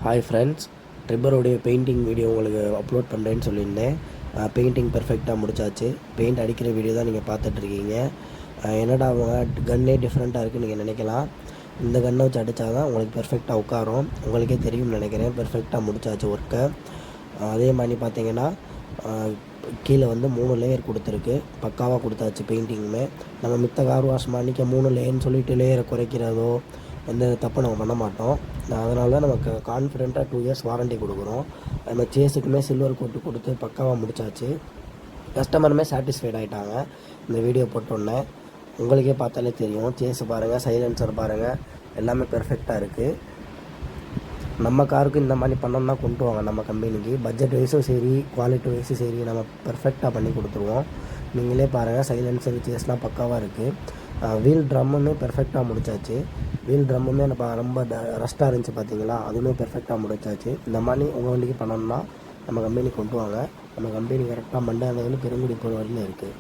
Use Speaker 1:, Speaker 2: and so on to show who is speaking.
Speaker 1: Hi friends, ட்ரிப்பருடைய painting video உங்களுக்கு upload பண்ணுறேன்னு சொல்லியிருந்தேன். பெயிண்டிங் பெர்ஃபெக்டாக முடிச்சாச்சு. பெயிண்ட் அடிக்கிற வீடியோ தான் நீங்கள் பார்த்துட்ருக்கீங்க. என்னடா அவங்க கன்னே டிஃப்ரெண்ட்டாக இருக்குதுன்னு நீங்கள் நினைக்கலாம். இந்த கன்னை வச்சு அடித்தா தான் உங்களுக்கு பெர்ஃபெக்டாக உட்காரும். உங்களுக்கே தெரியும்னு நினைக்கிறேன். பெர்ஃபெக்டாக முடிச்சாச்சு ஒர்க்கை. அதே மாதிரி பார்த்தீங்கன்னா கீழே வந்து 3 லேயர் கொடுத்துருக்கு. பக்காவாக கொடுத்தாச்சு பெயிண்டிங்குமே. நம்ம மித்த கார் வாஷ் பண்ணிக்க 3 லேயர்னு சொல்லிட்டு லேயரை குறைக்கிறதோ எந்த தப்பு நம்ம பண்ண மாட்டோம். அதனால தான் நமக்கு கான்ஃபிடெண்ட்டாக 2 இயர்ஸ் வாரண்ட்டி கொடுக்குறோம். நம்ம சேஸுக்குமே சில்வர் கோட்டு கொடுத்து பக்காவாக முடிச்சாச்சு. கஸ்டமருமே சாட்டிஸ்ஃபைட் ஆகிட்டாங்க இந்த வீடியோ போட்டோன்னே. உங்களுக்கே பார்த்தாலே தெரியும். சேஸு பாருங்கள், சைலன்சர் பாருங்கள், எல்லாமே பெர்ஃபெக்டாக இருக்குது. நம்ம காருக்கு இந்த மாதிரி பண்ணோம்னா கொண்டு வாங்க நம்ம கம்பெனிக்கு. பட்ஜெட் வைஸும் சரி, குவாலிட்டி வைஸும் சரி, நம்ம பெர்ஃபெக்டாக பண்ணி கொடுத்துருவோம். நீங்களே பாருங்கள், சைலன்சர் சேஸ்லாம் பக்காவாக இருக்குது. வீல் ட்ரம்முமே பெர்ஃபெக்டாக முடிச்சாச்சு. வீல் ட்ரம்முமே ரொம்ப ரஸ்ட்டாக இருந்துச்சு பார்த்தீங்களா, அதுவுமே பெர்ஃபெக்டாக முடிச்சாச்சு. இந்த மாதிரி உங்கள் வண்டிக்கு பண்ணணும்னா நம்ம கம்பெனி கொண்டு வாங்க. நம்ம கம்பெனி கரெக்டாக மண்டே அந்த பெருங்குடி போகிற வரையில் இருக்குது.